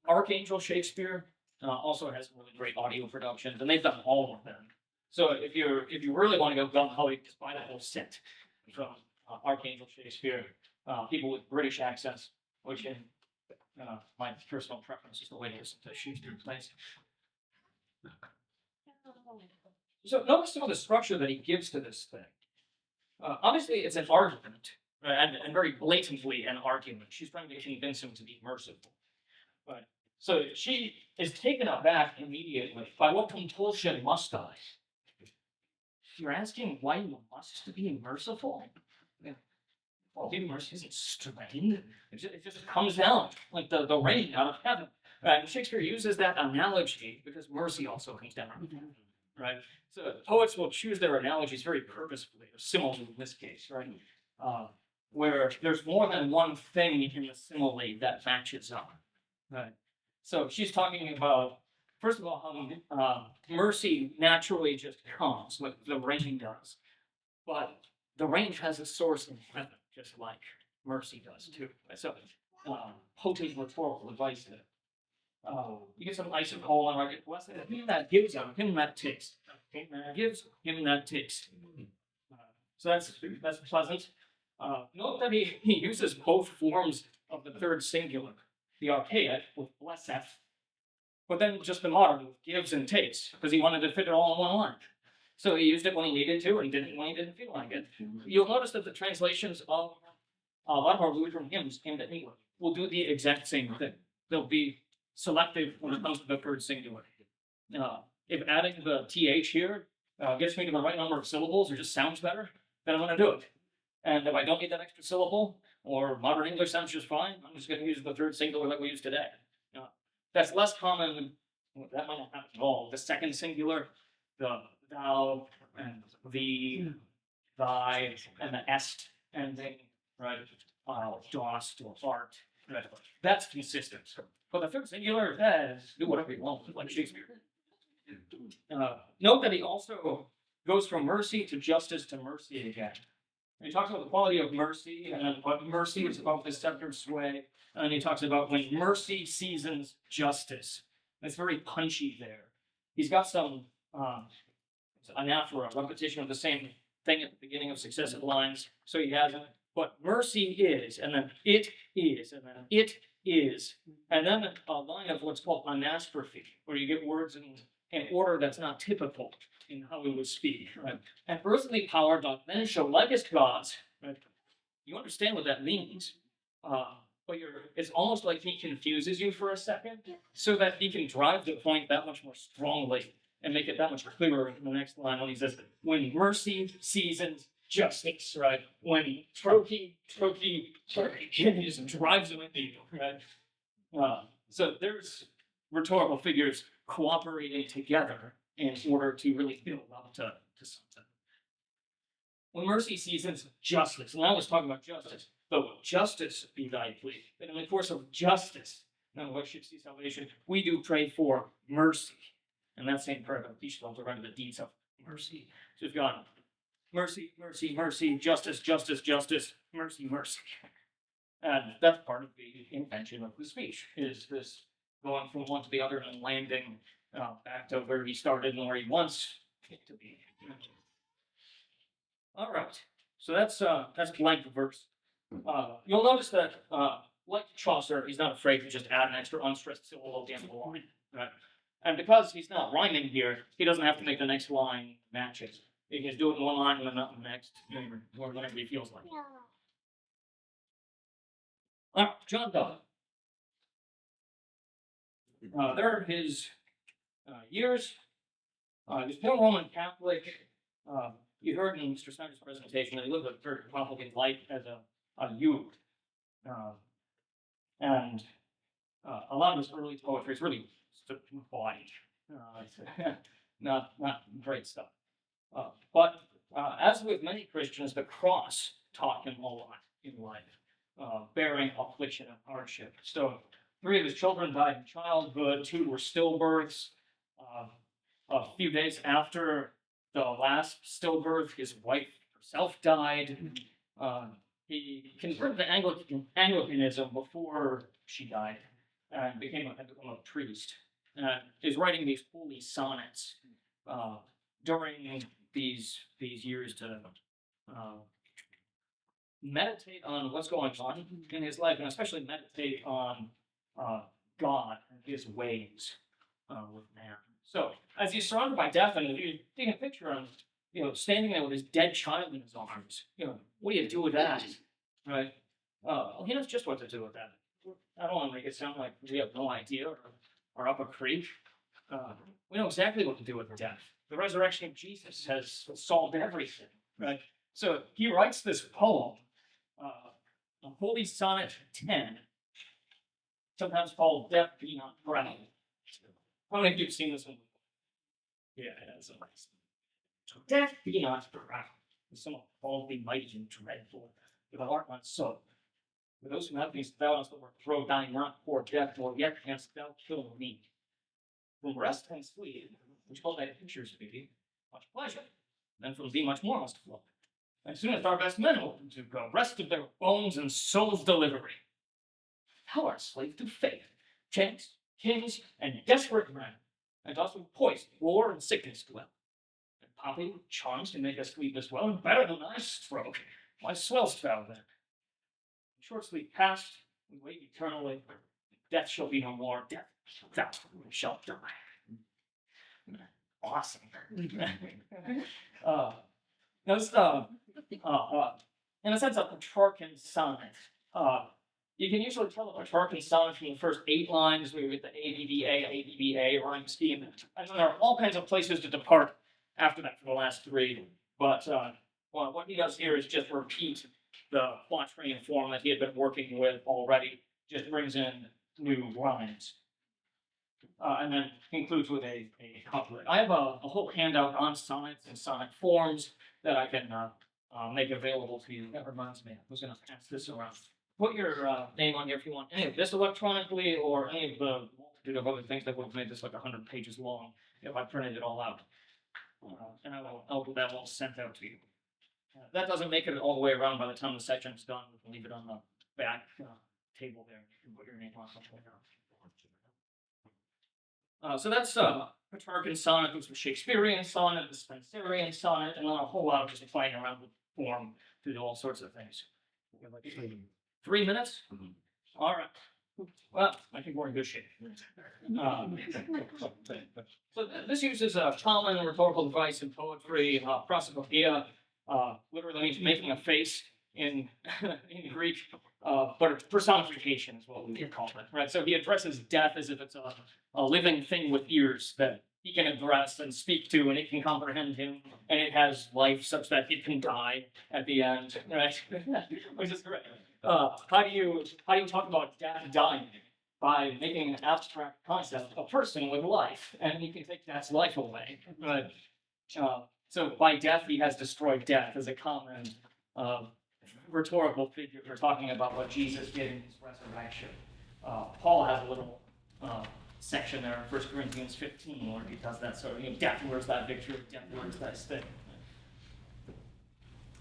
Archangel Shakespeare also has really great audio productions, and they've done all of them. So if you really want to go gung ho, you just buy the whole set from Archangel Shakespeare. People with British accents, which in my personal preference is the way to listen to Shakespeare plays. So notice some of the structure that he gives to this thing. Obviously, it's an argument, right? And very blatantly an argument. She's trying to convince him to be merciful. Right? So she is taken aback immediately. By what compulsion must I? You're asking why you must be merciful? Well, being mercy isn't strained. It just comes down like the rain out of heaven. And Shakespeare uses that analogy because mercy also comes down from heaven, right? So poets will choose their analogies very purposefully, or similes in this case, right? Where there's more than one thing in the simile that matches up, right? So she's talking about, first of all, how mercy naturally just comes, like the rain does. But the rain has a source in heaven, just like mercy does too. So, potent rhetorical advice there. You get some ice and coal and right, what's that? Him that gives him that takes. Him that gives, him that takes. So that's pleasant. Note that he uses both forms of the third singular, the archaic with blesseth, but then just the modern with gives and takes, because he wanted to fit it all in one line. So he used it when he needed to, and didn't when he didn't feel like it. You'll notice that the translations of a lot of our Lutheran hymns in the English will do the exact same thing. They'll be selective when it comes to the third singular. If adding the th here gets me to the right number of syllables or just sounds better, then I'm going to do it. And if I don't need that extra syllable, or modern English sounds just fine, I'm just going to use the third singular like we use today. That's less common, that might not happen at all. The second singular, the thou and the, thy, and the est ending, right? Dost or art, right? That's consistent. But the third singular, do whatever you want, like Shakespeare. Note that he also goes from mercy to justice to mercy again. And he talks about the quality of mercy and what mercy is about the scepter sway. And he talks about when mercy seasons justice. It's very punchy there. He's got some anaphora, repetition of the same thing at the beginning of successive lines. So he has what mercy is, and then it is, and then it is, and then a line of what's called anastrophe, where you get words in order that's not typical in how we would speak, right? And earthly power doth then show likest gods, right? You understand what that means, but it's almost like he confuses you for a second, so that he can drive the point that much more strongly and make it that much clearer in the next line when he says, when mercy seasons justice, right? When Turkey just drives him into you, right? So there's rhetorical figures cooperating together in order to really build up to something. When mercy seasons justice, and I was talking about justice, but with justice be thy plea. But in the course of justice, none of us should see salvation. We do pray for mercy. And that same prayer of peace will run the deeds of mercy. So we've got mercy, mercy, mercy, justice, justice, justice, mercy, mercy. And that's part of the invention of the speech, is this going from one to the other and landing back to where he started and where he wants it to be. All right, so that's blank verse. You'll notice that, like Chaucer, he's not afraid to just add an extra unstressed syllable at the end of the line, right? And because he's not rhyming here, he doesn't have to make the next line match it. He can just do it in one line and then not in the next, or whatever he feels like. All right, John Donne. There are his years. He was born Roman Catholic. You heard in Mr. Snyder's presentation that he lived a very complicated life as a youth. And a lot of his early poetry is really quiet. Not great stuff. But as with many Christians, the cross taught him a lot in life, bearing affliction and hardship. So 3 of his children died in childhood, 2 were stillbirths. A few days after the last stillbirth, his wife herself died. he converted to Anglicanism before she died and became a priest. Is writing these holy sonnets during these years to meditate on what's going on in his life, and especially meditate on God and his ways with man. So, as he's surrounded by death, and you take a picture of him, standing there with his dead child in his arms. What do you do with that, right? He knows just what to do with that. I don't want to make it sound like we have no idea or up a creek. We know exactly what to do with death. The resurrection of Jesus has solved everything, right? So he writes this poem, a Holy Sonnet 10, sometimes called Death Be Not Proud. How many of you have seen this one? Yeah, that's nice. Death be not proud, for some all be mighty and dreadful, for thou art not so. For those who have these thou hast the word throw thine not poor death, nor yet canst thou kill me. From rest and sleep, which all thy pictures be, much pleasure, then from thee much more must flow. As soon as our best men open to go, rest of their bones and souls delivery. Thou art slave to fate, chance, kings, and desperate men, and dost with poison, war, and sickness dwell. And poppy with charms to make us sleep as well, and better than thy stroke. Why swell'st thou then? Short sleep past, we wait eternally. Death shall be no more. Death, thou shalt die. Awesome. That's in a sense a Petrarchan sonnet. You can usually tell a Petrarchan sonnet from the first 8 lines, where you get the ABBA rhyme scheme, and then there are all kinds of places to depart after that for the last 3. But what he does here is just repeat the quatrain form that he had been working with already, just brings in new rhymes. And then concludes with a couplet. I have a whole handout on sonnets and sonnet forms that I can make available to you. That reminds me, I was going to pass this around. Put your name on here if you want any of this electronically, or any of the multitude of other things that would have made this like 100 pages long if I printed it all out. And I'll get that all sent out to you. That doesn't make it all the way around by the time the section's done. We can leave it on the back table there. You can put your name on something else. So that's Petrarchan sonnet, there's the Shakespearean sonnet, the Spenserian sonnet, and then a whole lot of just playing around with form to do all sorts of things. 3 minutes? Mm-hmm. All right. Well, I think we're in good shape. So this uses a common rhetorical device in poetry, prosopopoeia, literally means making a face in Greek, but personification is what we would call it, right? So he addresses death as if it's a living thing with ears that he can address and speak to, and it can comprehend him, and it has life such that it can die at the end, right? Which is great. How do you talk about death dying? By making an abstract concept, a person with life, and you can take death's life away. Right? So by death, he has destroyed death as a common rhetorical figure for talking about what Jesus did in his resurrection. Paul has a little section there in 1 Corinthians 15 where he does that sort of, death, where's that victory? Death, where's that sting?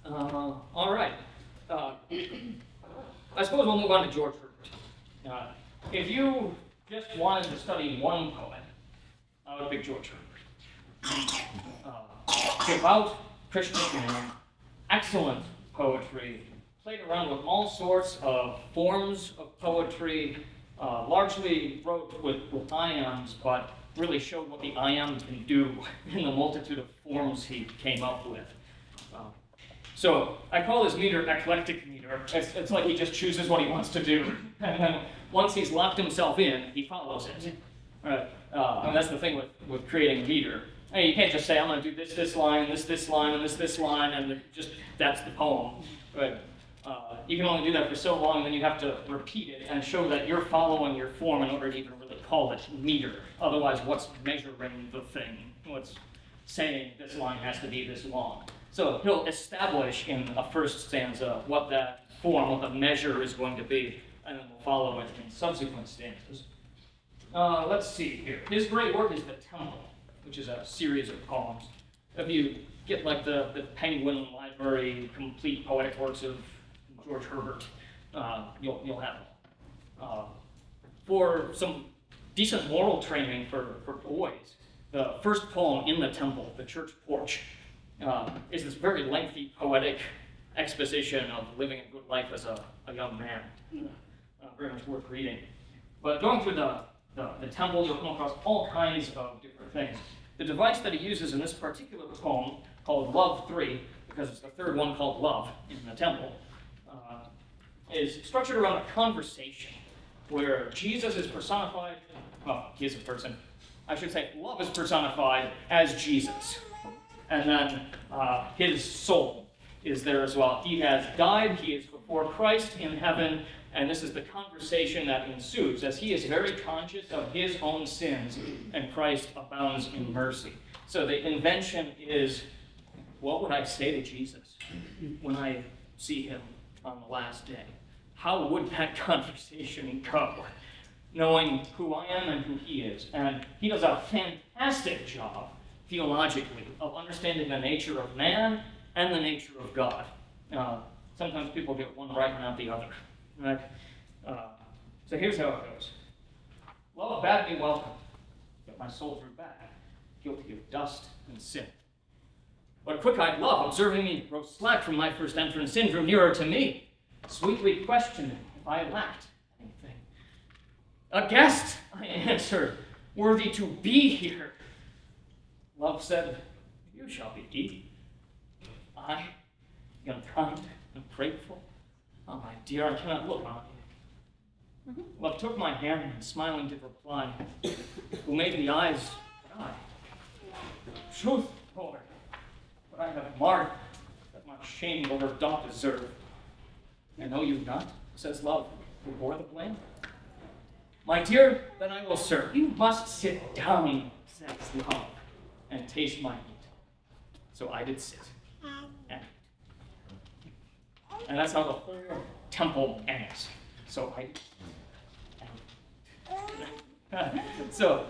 All right. I suppose we'll move on to George Herbert. If you just wanted to study one poet, I would pick George Herbert. Devout Christian man, excellent poetry, played around with all sorts of forms of poetry, largely wrote with iambs, but really showed what the iamb can do in the multitude of forms he came up with. So I call this meter eclectic meter. It's like he just chooses what he wants to do, and then once he's locked himself in, he follows it. Right? And that's the thing with creating a meter. Hey, you can't just say, I'm going to do this line, this line, and this line, and just that's the poem. Right? You can only do that for so long, and then you have to repeat it and show that you're following your form in order to even really call it meter. Otherwise, what's measuring the thing? What's saying this line has to be this long? So he'll establish in a first stanza what that form, what the measure is going to be, and then we'll follow it in subsequent stanzas. Let's see here. His great work is The Temple, which is a series of poems. If you get like the Penguin Library complete poetic works of George Herbert, you'll have it. For some decent moral training for boys, the first poem in the temple, the church porch, is this very lengthy poetic exposition of living a good life as a young man. Very much worth reading. But going through the temple, you'll come across all kinds of different things. The device that he uses in this particular poem, called Love 3, because it's the third one called Love in the temple, is structured around a conversation where Jesus is personified, well, he is a person. I should say love is personified as Jesus. And then his soul is there as well. He has died, he is before Christ in heaven, and this is the conversation that ensues as he is very conscious of his own sins and Christ abounds in mercy. So the invention is, what would I say to Jesus when I see him on the last day? How would that conversation go? Knowing who I am and who he is. And he does a fantastic job, theologically, of understanding the nature of man and the nature of God. Sometimes people get one right and not the other. Right? So here's how it goes. Love bade me welcome, but my soul drew back, guilty of dust and sin. But quick-eyed love, observing me, grow slack from my first entrance, sin drew nearer to me, sweetly questioning if I lacked anything. A guest, I answered, worthy to be here. Love said, you shall be he. I, young kind and grateful, oh my dear, I cannot look on you. Love took my hand and smiling did reply, who made the eyes but I? Truth, Lord, but I have marred that my shame Lord doth deserve. And know you not, says love, who bore the blame? My dear, then I will serve. You must sit down, says love, and taste my meat. So I did sit and eat. And that's how the whole temple ends. So I did and eat. So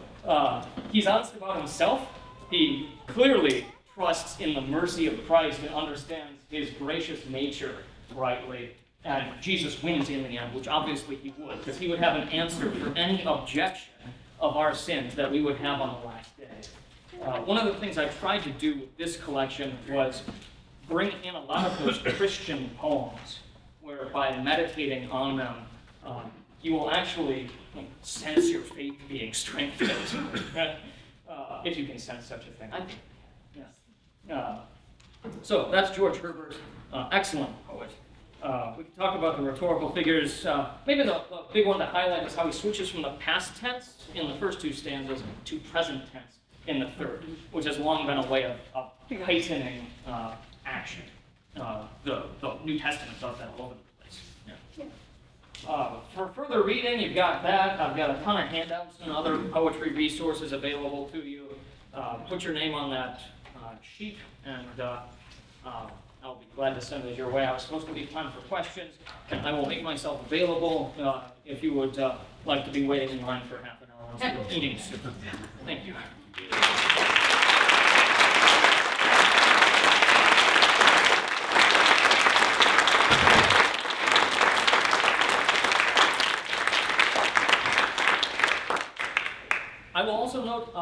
he's honest about himself. He clearly trusts in the mercy of Christ and understands his gracious nature rightly. And Jesus wins in the end, which obviously he would, because he would have an answer for any objection of our sins that we would have on the last day. One of the things I tried to do with this collection was bring in a lot of those Christian poems, where by meditating on them, you will actually sense your faith being strengthened, if you can sense such a thing. So that's George Herbert, excellent poet. We can talk about the rhetorical figures. Maybe the big one to highlight is how he switches from the past tense in the first two stanzas to present tense in the third, which has long been a way of heightening action. The New Testament does that all over the place. Yeah. For further reading, you've got that. I've got a ton of handouts and other poetry resources available to you. Put your name on that sheet, and I'll be glad to send it your way. I was supposed to leave time for questions, and I will make myself available if you would like to be waiting in line for half an hour once the meeting's super. Thank you. I will also note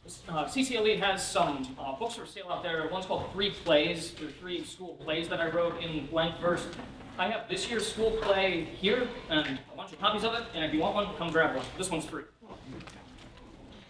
CCLE has some books for sale out there. One's called Three Plays. There are 3 school plays that I wrote in blank verse. I have this year's school play here and a bunch of copies of it, and if you want one, come grab one. This one's free.